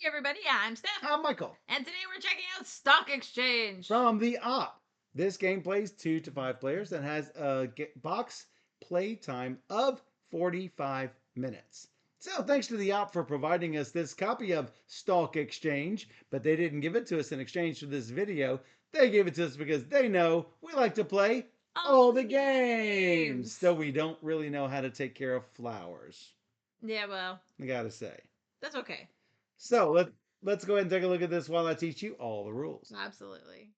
Hey everybody, I'm Steph. I'm Michael. And today we're checking out Stalk Exchange. From the op. This game plays 2 to 5 players and has a box play time of 45 minutes. So thanks to the op for providing us this copy of Stalk Exchange, but they didn't give it to us in exchange for this video. They gave it to us because they know we like to play all the games. So we don't really know how to take care of flowers. Yeah, well, I gotta say. that's okay. So let's go ahead and take a look at this while I teach you all the rules. Absolutely.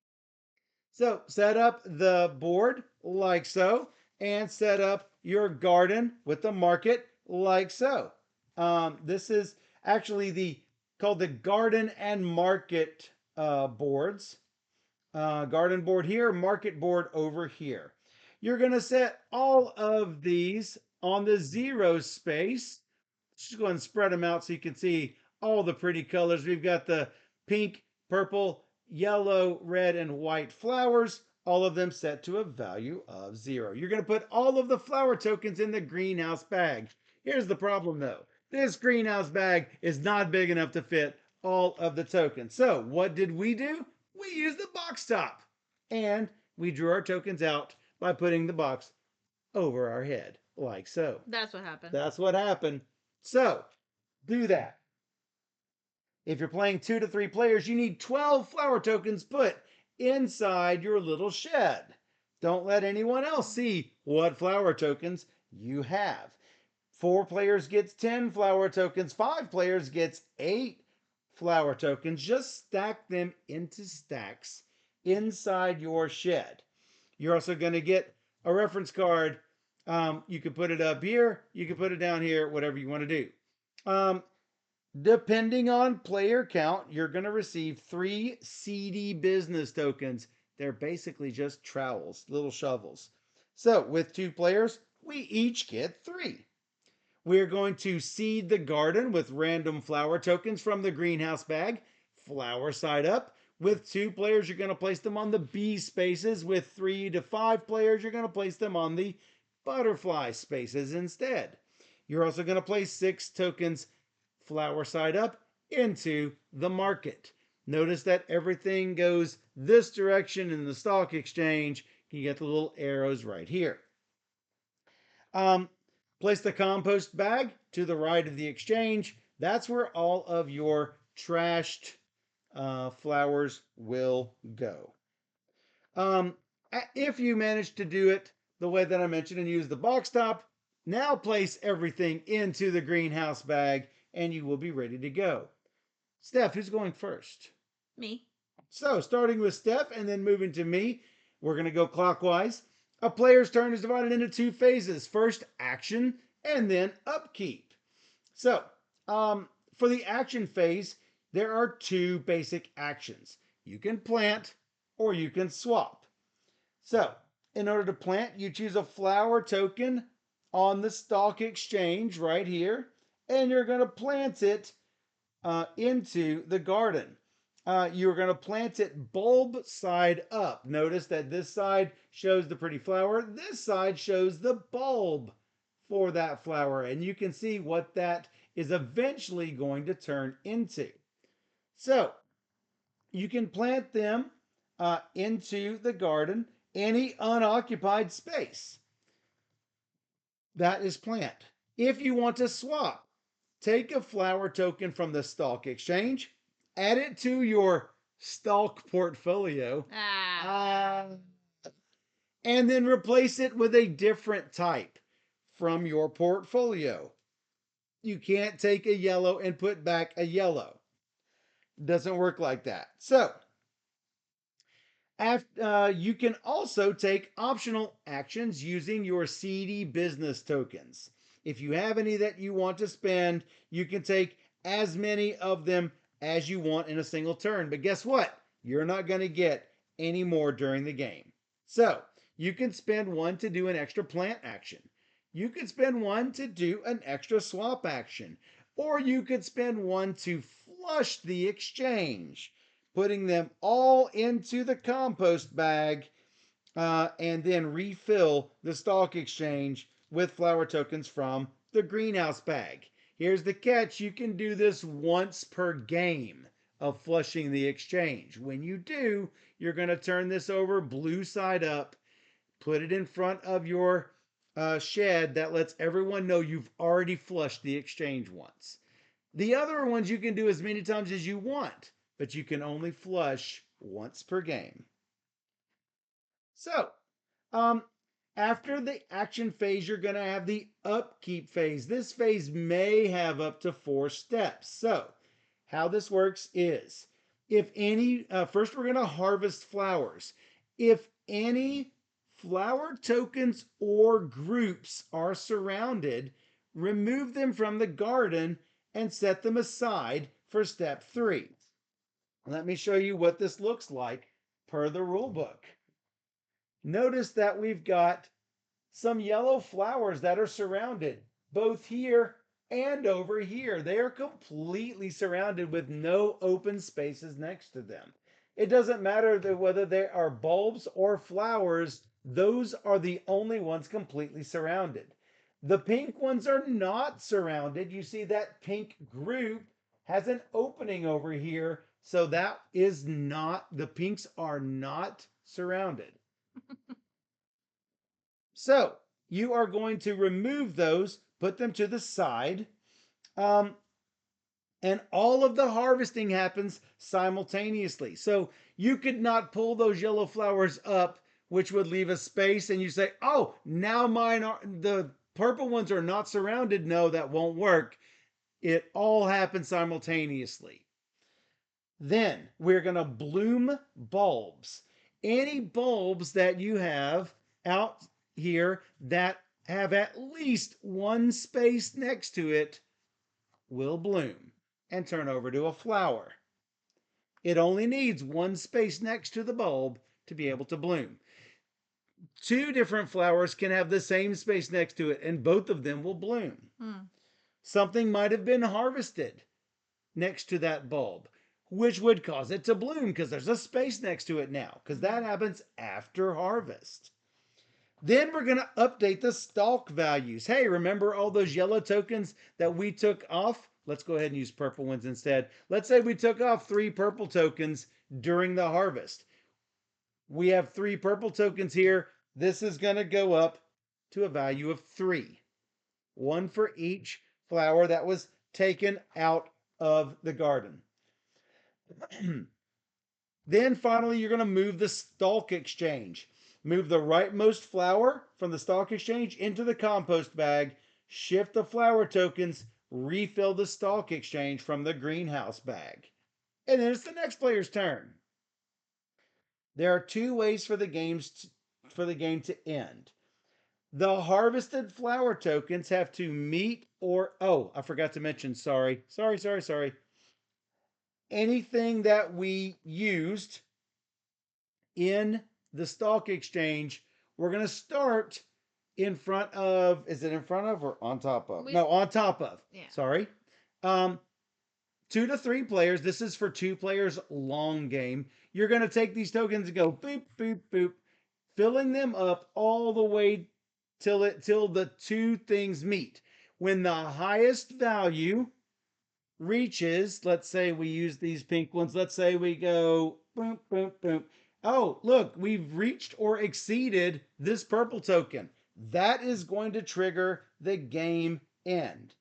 So set up the board like so, and set up your garden with the market like so. This is actually called the garden and market boards. Garden board here, market board over here. You're going to set all of these on the 0 space. Just go ahead and spread them out so you can see all the pretty colors. We've got the pink, purple, yellow, red, and white flowers, all of them set to a value of 0. You're going to put all of the flower tokens in the greenhouse bag. Here's the problem though. This greenhouse bag is not big enough to fit all of the tokens. So what did we do? We used the box top. And we drew our tokens out by putting the box over our head, like so. That's what happened. That's what happened. So, do that. If you're playing 2 to 3 players, you need 12 flower tokens put inside your little shed. Don't let anyone else see what flower tokens you have. 4 players gets 10 flower tokens. 5 players gets 8 flower tokens. Just stack them into stacks inside your shed. You're also going to get a reference card. You can put it up here. You can put it down here, whatever you want to do. Depending on player count, you're going to receive 3 CD business tokens. They're basically just trowels, little shovels. So with 2 players, we each get 3. We're going to seed the garden with random flower tokens from the greenhouse bag, flower side up. With 2 players, you're going to place them on the bee spaces. With 3 to 5 players, you're going to place them on the butterfly spaces instead. You're also going to place 6 tokens flower side up into the market. Notice that everything goes this direction in the Stalk Exchange. You get the little arrows right here. Place the compost bag to the right of the exchange. That's where all of your trashed flowers will go. If you manage to do it the way that I mentioned and use the box top, now place everything into the greenhouse bag and you will be ready to go. Steph, who's going first? Me. So, starting with Steph and then moving to me, we're going to go clockwise. A player's turn is divided into 2 phases. First, action, and then upkeep. So, for the action phase, there are 2 basic actions. You can plant or you can swap. So, in order to plant, you choose a flower token on the Stalk Exchange right here, and you're going to plant it into the garden. You're going to plant it bulb side up. Notice that this side shows the pretty flower. This side shows the bulb for that flower. And you can see what that is eventually going to turn into. So you can plant them into the garden, any unoccupied space. That is plant. If you want to swap, take a flower token from the Stalk Exchange, add it to your Stalk portfolio, and then replace it with a different type from your portfolio. You can't take a yellow and put back a yellow. Doesn't work like that. So, you can also take optional actions using your CD business tokens. If you have any that you want to spend, you can take as many of them as you want in a single turn. But guess what? You're not going to get any more during the game. So you can spend 1 to do an extra plant action. You could spend 1 to do an extra swap action. Or you could spend 1 to flush the exchange, putting them all into the compost bag, and then refill the Stalk Exchange with flower tokens from the greenhouse bag. Here's the catch. You can do this once per game of flushing the exchange. When you do, you're going to turn this over blue side up, put it in front of your shed that lets everyone know you've already flushed the exchange once. The other ones you can do as many times as you want, but you can only flush once per game. So, um, after the action phase, you're going to have the upkeep phase. This phase may have up to 4 steps. So, how this works is if any, first we're going to harvest flowers. If any flower tokens or groups are surrounded, remove them from the garden and set them aside for step 3. Let me show you what this looks like per the rule book. Notice that we've got some yellow flowers that are surrounded both here and over here. They are completely surrounded with no open spaces next to them. It doesn't matter whether they are bulbs or flowers, those are the only ones completely surrounded. The pink ones are not surrounded. You see that pink group has an opening over here, so that is not, the pinks are not surrounded. So you are going to remove those, put them to the side, um, and all of the harvesting happens simultaneously. So you could not pull those yellow flowers up, which would leave a space, and you say, "Oh, now mine are the purple ones are not surrounded." No, that won't work. It all happens simultaneously. Then we're going to bloom bulbs. Any bulbs that you have out here that have at least one space next to it will bloom and turn over to a flower. It only needs one space next to the bulb to be able to bloom. 2 different flowers can have the same space next to it and both of them will bloom. Something might have been harvested next to that bulb, which would cause it to bloom because there's a space next to it now, because that happens after harvest. Then we're going to update the stalk values. Hey, remember all those yellow tokens that we took off? Let's go ahead and use purple ones instead. Let's say we took off 3 purple tokens during the harvest. We have 3 purple tokens here. This is going to go up to a value of 3. 1 for each flower that was taken out of the garden. Then finally, you're going to move the Stalk Exchange. Move the rightmost flower from the Stalk Exchange into the compost bag, shift the flower tokens, refill the Stalk Exchange from the greenhouse bag. And then it's the next player's turn. There are 2 ways for the game to end. The harvested flower tokens have to meet or, oh, I forgot to mention, sorry. Anything that we used in the Stalk Exchange, we're going to start in front of, is it in front of or on top of? No, on top of. Yeah. Sorry. 2 to 3 players. This is for 2 players long game. You're going to take these tokens and go boop, boop, boop, filling them up all the way till the 2 things meet. When the highest value reaches, let's say we use these pink ones, let's say we go boom, boom, boom. Oh, look, we've reached or exceeded this purple token. That is going to trigger the game end.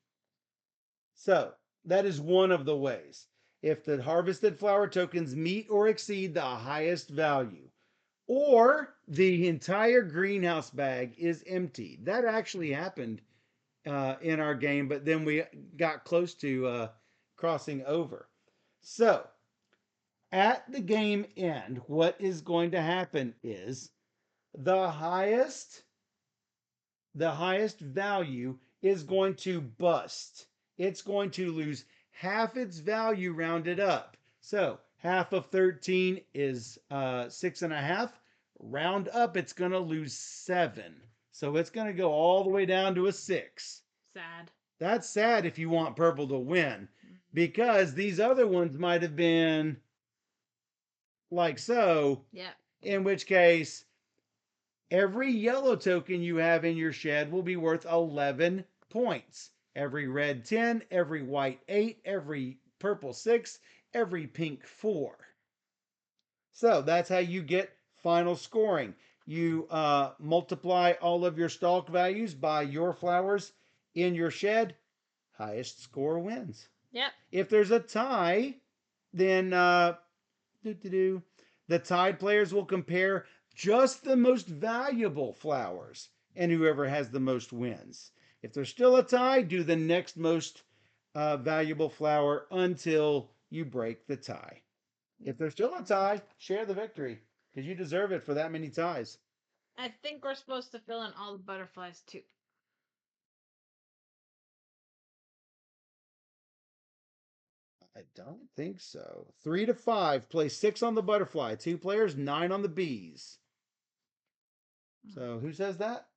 So that is one of the ways. If the harvested flower tokens meet or exceed the highest value, or the entire greenhouse bag is empty. That actually happened in our game, but then we got close to crossing over. So at the game end, what is going to happen is the highest value is going to bust. It's going to lose half its value rounded up. So half of 13 is 6.5. Round up, it's going to lose 7. So it's going to go all the way down to a 6. Sad. That's sad if you want purple to win, because these other ones might have been like so. Yeah. In which case, every yellow token you have in your shed will be worth 11 points. every red 10, every white 8, every purple 6, every pink 4. So that's how you get final scoring. You multiply all of your stalk values by your flowers in your shed. Highest score wins. Yep. If there's a tie, then the tied players will compare just the most valuable flowers, and whoever has the most wins. If there's still a tie, do the next most valuable flower until you break the tie. If there's still a tie, share the victory because you deserve it for that many ties. I think we're supposed to fill in all the butterflies too. I don't think so. 3 to 5. Play 6 on the butterfly. 2 players, 9 on the bees. So who says that?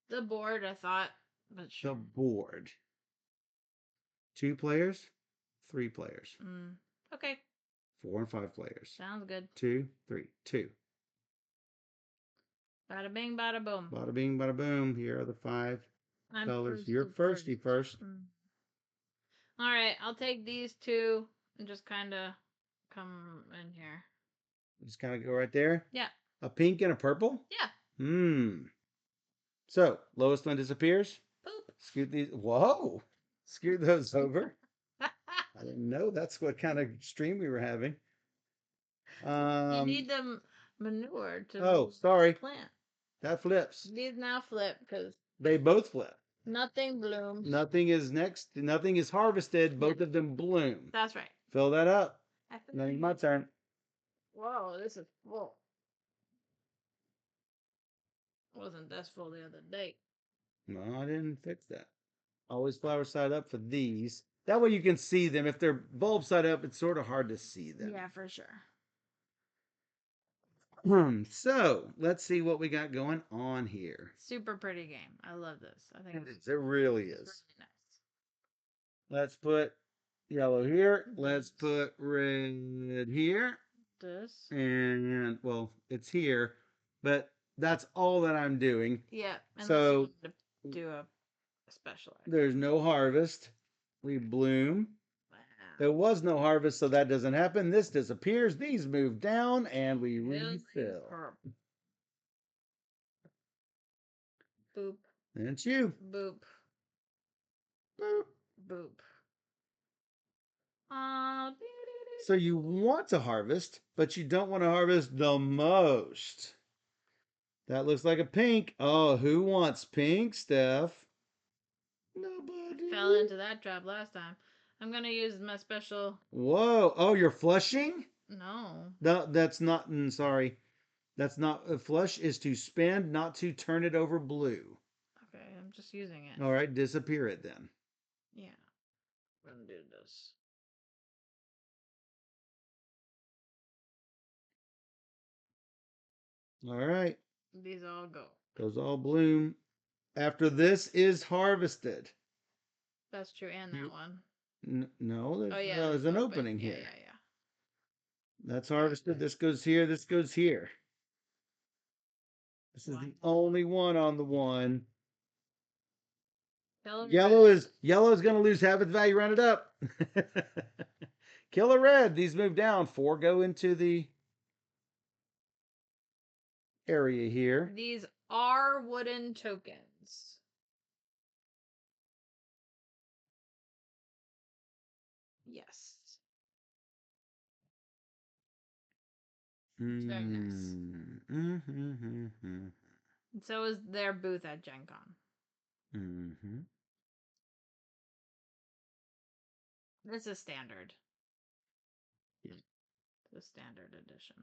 The board, I thought, but sure. The board. 2 players, 3 players. Okay. 4 and 5 players. Sounds good. 2, 3, 2. Bada bing, bada boom. Bada bing, bada boom. Here are the 5 colors. You're firsty first. All right, I'll take these 2 and just kind of come in here. Just kind of go right there. Yeah. A pink and a purple? Yeah. So, lowest one disappears. Poop. Scoot these. Whoa. Scoot those over. I didn't know that's what kind of stream we were having. You need them manure to sorry. plant. That flips. These now flip because they both flip. Nothing blooms. Nothing is next. Nothing is harvested. Both of them bloom. That's right. Fill that up. Now it's my turn. Whoa, this is full. Wasn't this full the other day? No, I didn't fix that. Always flower side up for these. That way you can see them. If they're bulb side up, it's sort of hard to see them. Yeah, for sure. So let's see what we got going on here. Super pretty game. I love this. I think it is. It really is. Really nice. Let's put yellow here. Let's put red here. This. And well, it's here, but that's all that I'm doing. Yeah. So you do a special. There's no harvest. We bloom. There was no harvest, so that doesn't happen. This disappears. These move down, and we refill. Boop. And it's you. Boop. Boop. Boop. So you want to harvest, but you don't want to harvest the most. That looks like a pink. Oh, who wants pink, Steph? Nobody. Fell into that trap last time. I'm going to use my special. Whoa. Oh, you're flushing? No. That's not, sorry. That's not, flush is to spend, not to turn it over blue. Okay, I'm just using it. All right, disappear it then. Yeah. I'm going to do this. All right. These all go. Those all bloom. After this is harvested. That's true, and that one. No, there's an opening here. Yeah. That's harvested. This goes here. This goes here. This is the only one on the one. Yellow is going to lose half its value. Round it up. Kill a red. These move down. 4 go into the area here. These are wooden tokens. Yes. Very nice. And so is their booth at Gen Con. This is standard. Yeah. The standard edition.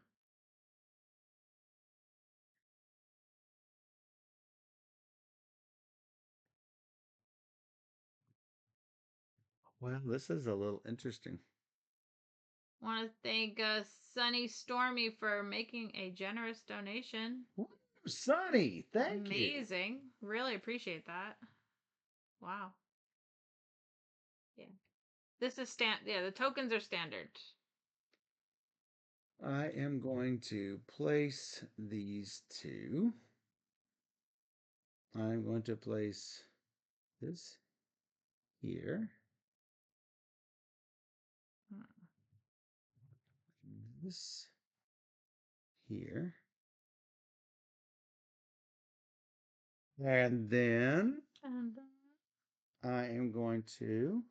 Well, this is a little interesting. Want to thank Sunny Stormy for making a generous donation. Ooh, Sunny, thank you. Amazing. Really appreciate that. Wow. Yeah. This is the tokens are standard. I am going to place these 2. I'm going to place this here. This here. And then And I am going to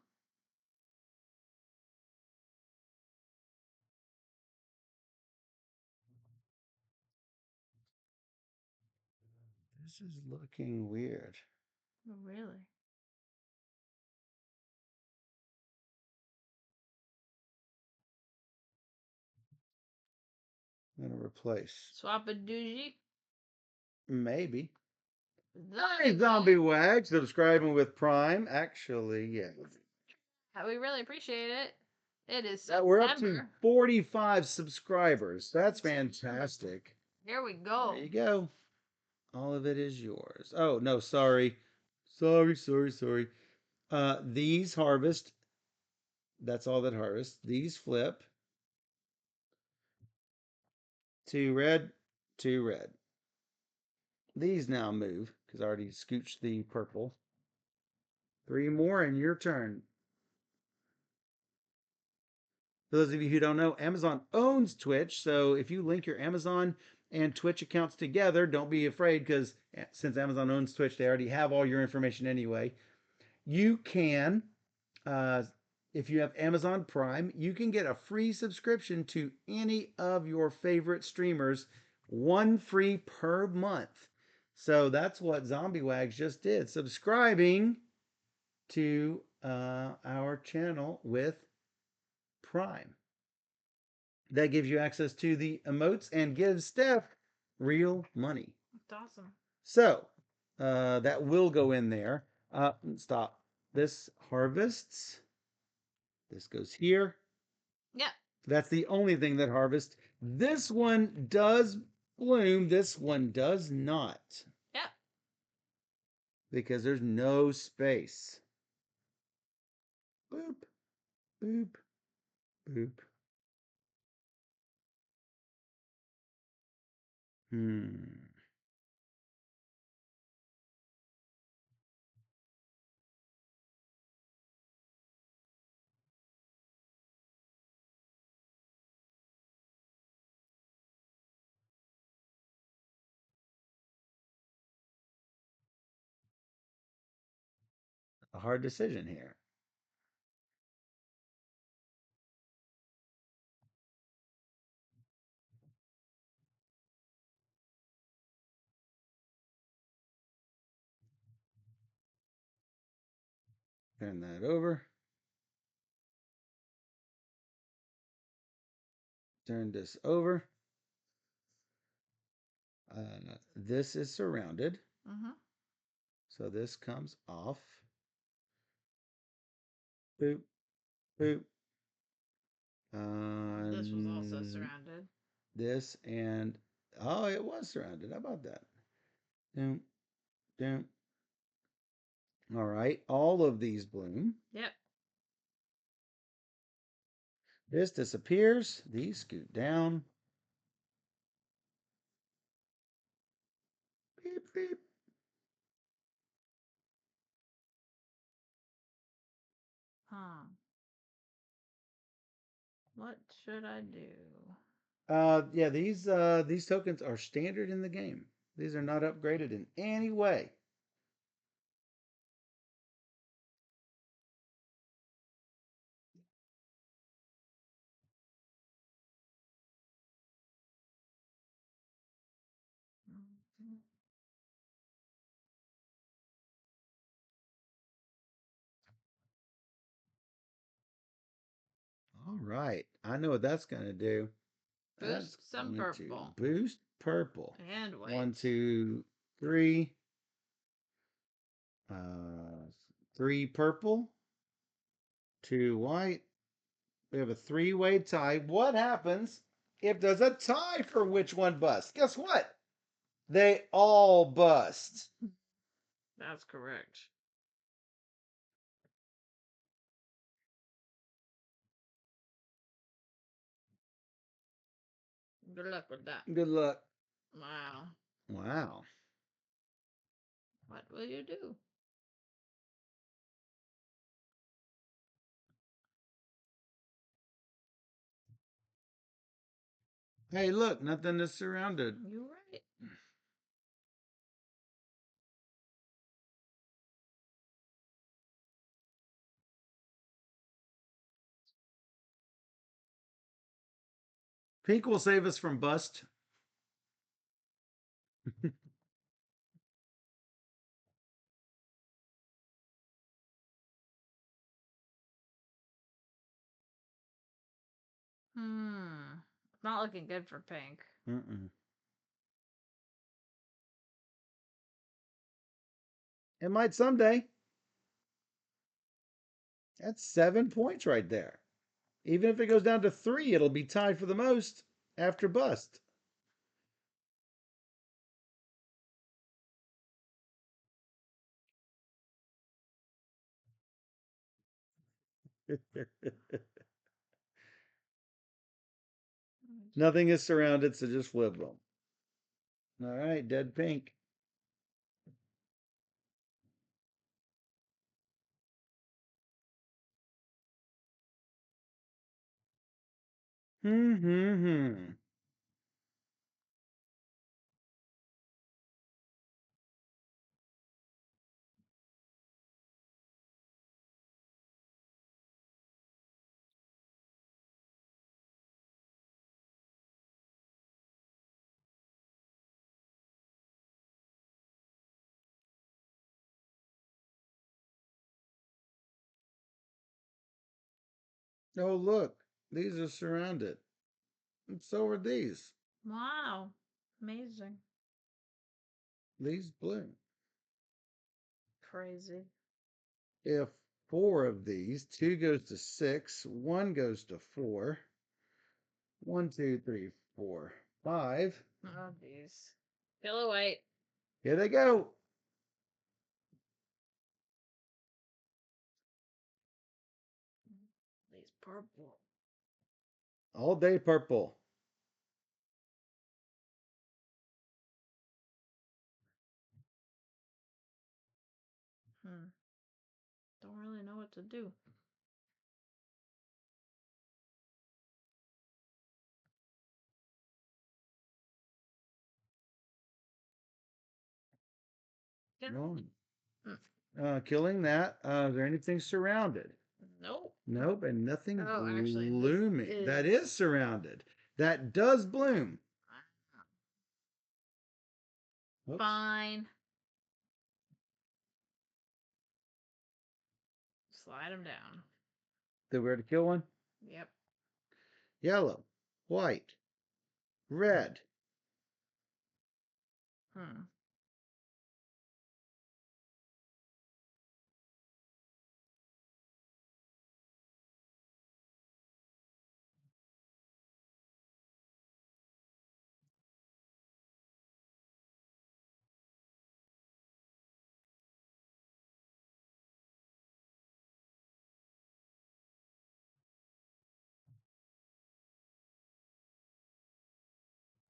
this is looking weird. really? I'm going to replace. Swap a doogie. Maybe. Zombie Hey, Zombie Wag. Wag, subscribing with Prime. Actually, yeah. We really appreciate it. It is We're up to September. 45 subscribers. That's fantastic. Here we go. There you go. All of it is yours. Oh, no, sorry. Sorry. These harvest. That's all that harvest. These flip. 2 red, 2 red. These now move because I already scooched the purple. 3 more and your turn. For those of you who don't know, Amazon owns Twitch. So if you link your Amazon and Twitch accounts together, don't be afraid because since Amazon owns Twitch, they already have all your information anyway. You can, uh, if you have Amazon Prime, you can get a free subscription to any of your favorite streamers, one free per month. So that's what Zombie Wags just did, subscribing to our channel with Prime. That gives you access to the emotes and gives Steph real money. That's awesome. So that will go in there. Stop. This harvests. This goes here. Yep. That's the only thing that harvests. This one does bloom. This one does not. Yep. Because there's no space. Boop, boop, boop. Hmm. A hard decision here. Turn that over. Turn this over. This is surrounded. Mm-hmm. So this comes off. Boop, boop. This was also surrounded. This and oh, it was surrounded. How about that? Doom, doom. All right, all of these bloom. Yep. This disappears. These scoot down. Beep, beep. Huh. What should I do? Yeah, these tokens are standard in the game. These are not upgraded in any way. Mhm. All right, I know what that's gonna do. That's Boost some going to purple boost purple. and white. 1, 2, 3. Uh, 3 purple, 2 white. We have a 3-way tie. What happens if there's a tie for which one busts? Guess what? They all bust. That's correct. Good luck with that. Good luck. Wow. Wow. What will you do? Hey, look, nothing is surrounded. You're right. Pink will save us from bust. Not looking good for pink. Mm-mm. It might someday. That's 7 points right there. Even if it goes down to 3, it'll be tied for the most after bust. Nothing is surrounded, so just flip them. All right, dead pink. Hmm. Oh, look, these are surrounded. And so are these. Wow. Amazing. These bloom. Crazy. If 4 of these, 2 goes to 6, 1 goes to 4. 1, 2, 3, 4, 5. Oh, geez. Pillow white. Here they go. These purple. All day purple. Don't really know what to do. No. Mm. Killing that. Is there anything surrounded? Nope. Nope, and nothing Oh, actually, this blooming. That is. is surrounded. That does bloom. Oops. Fine. Slide them down. Did we already kill one? Yep. Yellow, white, red. Hmm.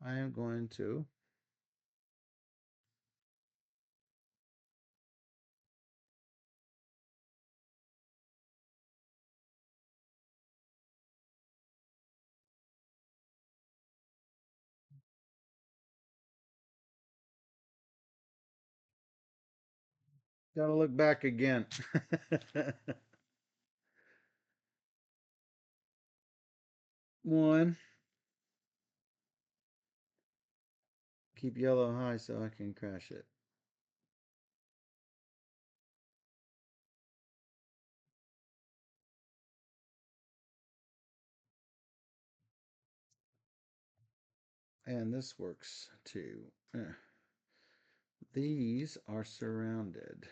I am going to. Gotta look back again. 1. Keep yellow high so I can crash it. And this works too. These are surrounded.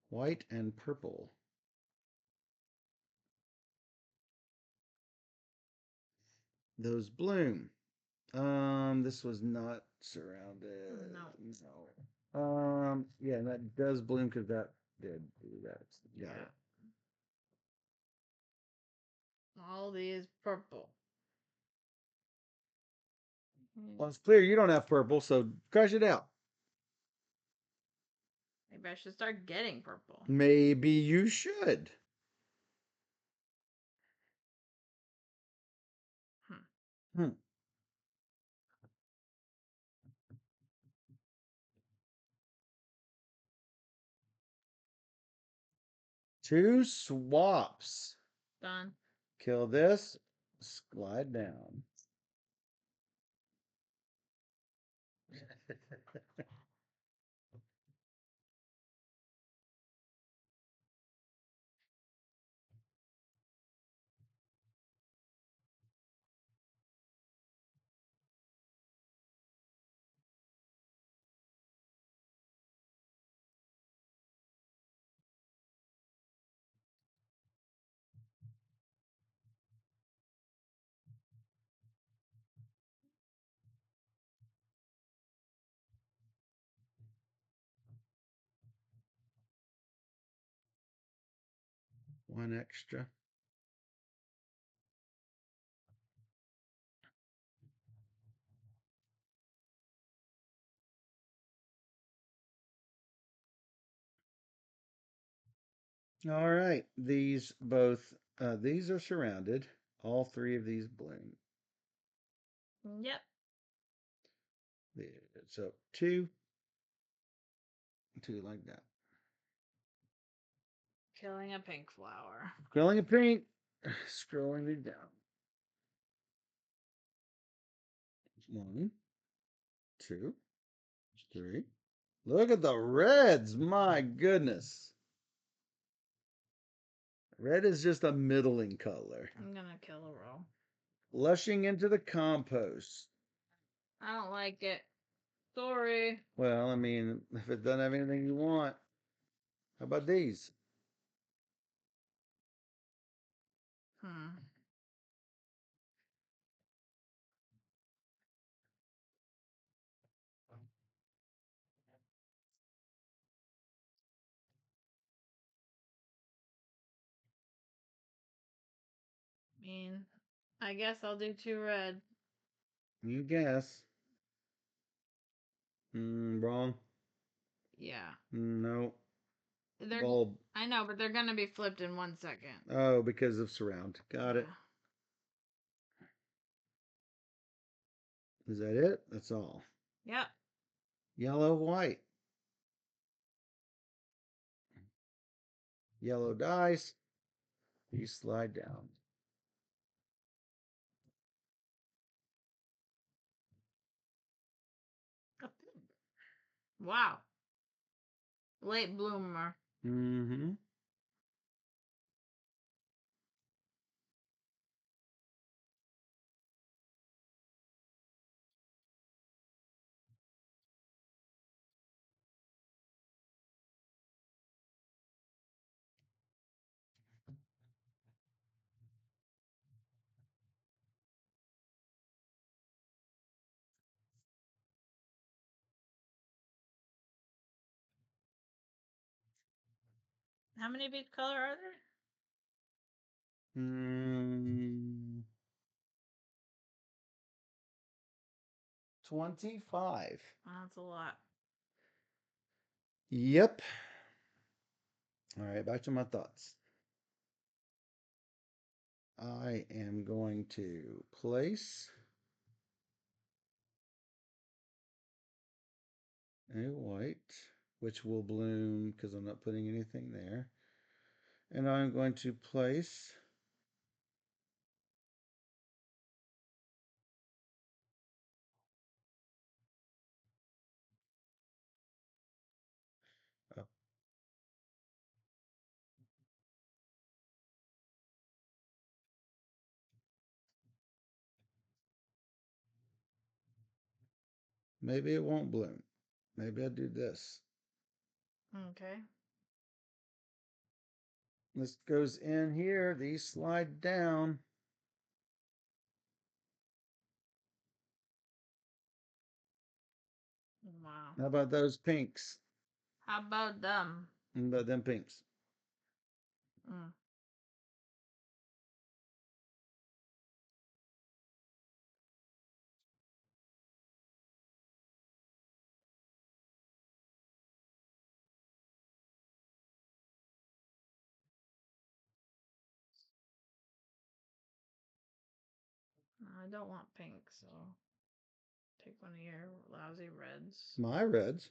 White and purple. Those bloom. This was not surrounded. No. No. Yeah, that does bloom because that did do that. Got Yeah. it. All these purple. Well, it's clear you don't have purple, so crush it out. Maybe I should start getting purple. Maybe you should. Hmm. Hmm. Two swaps. Done. Kill this. Slide down. One extra. All right. These are surrounded. All three of these bloom. Yep. So two like that. Killing a pink flower. Killing a pink. Scrolling it down. One, two, three. Look at the reds. My goodness. Red is just a middling color. I'm gonna kill a row. Lushing into the compost. I don't like it. Sorry. Well, I mean, if it doesn't have anything you want, how about these? Hmm. Mean. I guess I'll do two red. You guess. Wrong. Yeah. No. They're. Bulb. I know, but they're gonna be flipped in 1 second. Oh, because of surround. Got it. Is that it? That's all. Yep. Yellow, white. Yellow dice. You slide down. Wow. Late bloomer. Mm-hmm. How many of each color are there? 25. Oh, that's a lot. Yep. All right, back to my thoughts. I am going to place a white, which will bloom because I'm not putting anything there. And I'm going to place a, maybe it won't bloom. Maybe I'll do this. Okay. This goes in here. These slide down. Wow. How about those pinks? How about them? How about them pinks? Mm. I don't want pink, so take one of your lousy reds. My reds.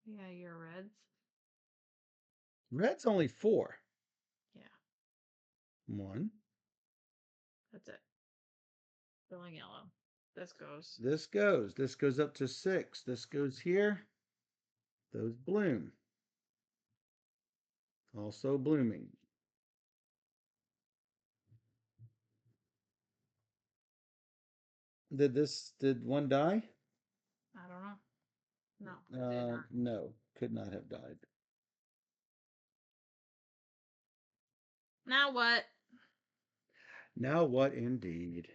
Yeah, your reds. Red's only 4. Yeah, 1. that's it. Filling yellow. This goes. This goes. This goes up to 6. This goes here. Those bloom. Also blooming. Did one die? I don't know. No, it did not. No, could not have died. Now what? Now what indeed?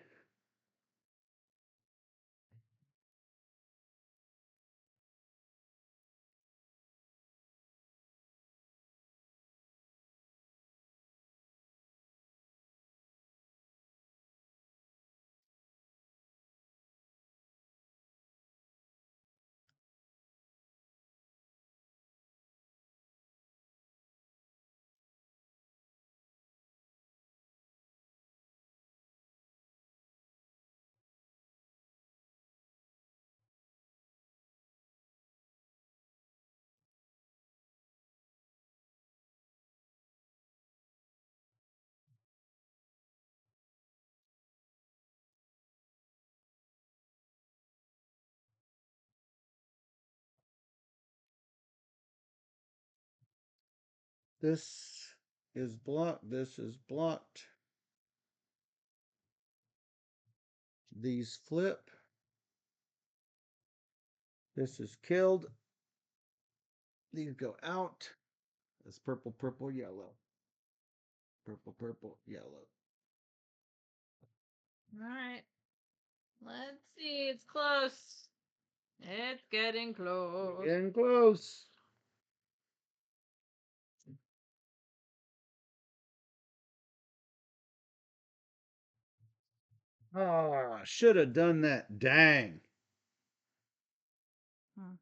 This is blocked. This is blocked. These flip. This is killed. These go out. It's purple, purple, yellow. Purple, purple, yellow. All right. Let's see. It's close. It's getting close. Getting close. Ah, should have done that. Dang. Hmm.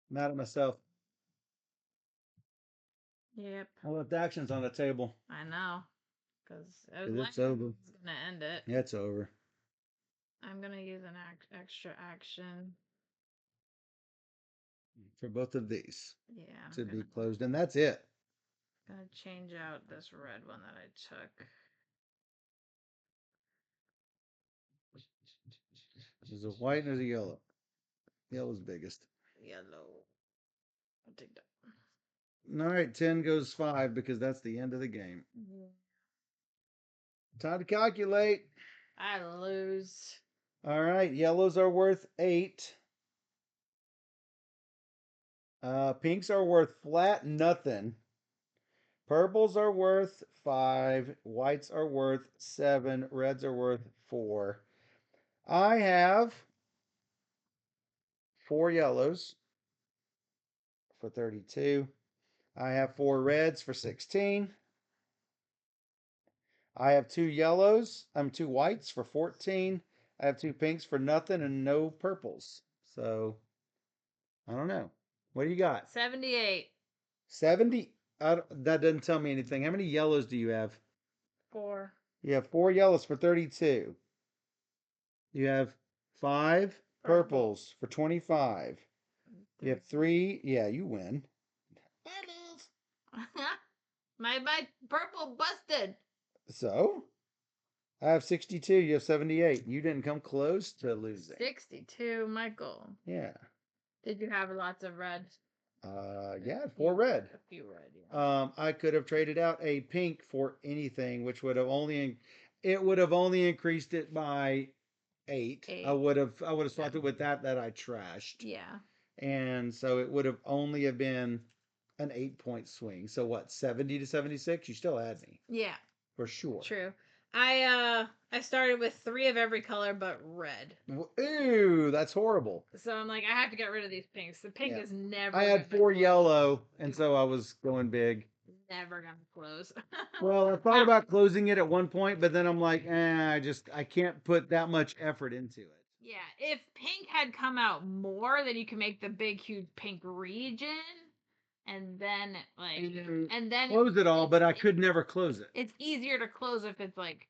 Mad at myself. Yep. I left actions on the table. I know. Because It's over. is going to end it. Yeah, it's over. I'm going to use an extra action. For both of these Yeah. to be closed. And that's it. I'm going to change out this red one that I took. There's a white and there's a yellow. Yellow's biggest. Yellow. I'll take that. All right, 10 goes 5 because that's the end of the game. Time to calculate. I lose. All right, yellows are worth 8. Pinks are worth flat nothing. Purples are worth 5. Whites are worth 7. Reds are worth 4. I have 4 yellows for 32. I have 4 reds for 16. I have 2 yellows. I'm 2 whites for 14. I have 2 pinks for nothing and no purples. So I don't know. What do you got? 78. 70. That doesn't tell me anything. How many yellows do you have? 4. You have 4 yellows for 32. You have 5 purples for 25. You have 3. Yeah, you win. my purple busted. So I have 62. You have 78. You didn't come close to losing. 62, Michael. Yeah. Did you have lots of red? Yeah, 4 red. A few red, yeah. I could have traded out a pink for anything, which would have only increased it by 8. I would have swapped it with that I trashed. Yeah. And so it would have only have been an 8-point swing. So what, 70 to 76? You still had me. Yeah. For sure. True. I started with 3 of every color but red. Ooh, that's horrible. So I'm like, I have to get rid of these pinks. The pink is never. I had 4 yellow, and so I was going big. Never gonna close. Well, I thought about closing it at one point, but then I'm like, I can't put that much effort into it. Yeah, if pink had come out more, then you can make the big, huge pink region. and then like, And and then close it all, but I could never close it. it's easier to close if it's like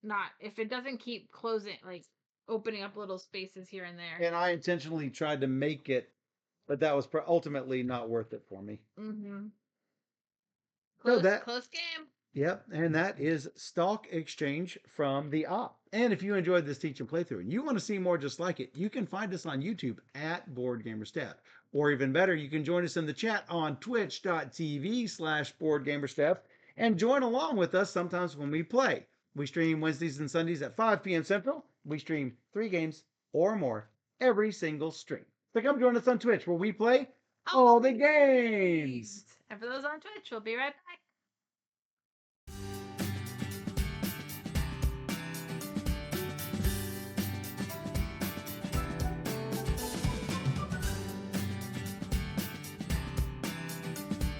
not if it doesn't keep closing like opening up little spaces here and there. And I intentionally tried to make it, but that was ultimately not worth it for me. Mm-hmm. So Close game. yep, and that is Stalk Exchange from the Op. And if you enjoyed this teach and playthrough and you want to see more just like it, you can find us on YouTube at Board Gamer Steph. Or even better, you can join us in the chat on twitch.tv/Board Gamer Steph and join along with us sometimes when we play. We stream Wednesdays and Sundays at 5 p.m. Central. We stream 3 games or more every single stream. So come join us on Twitch where we play all the games. And for those on Twitch, we'll be right back.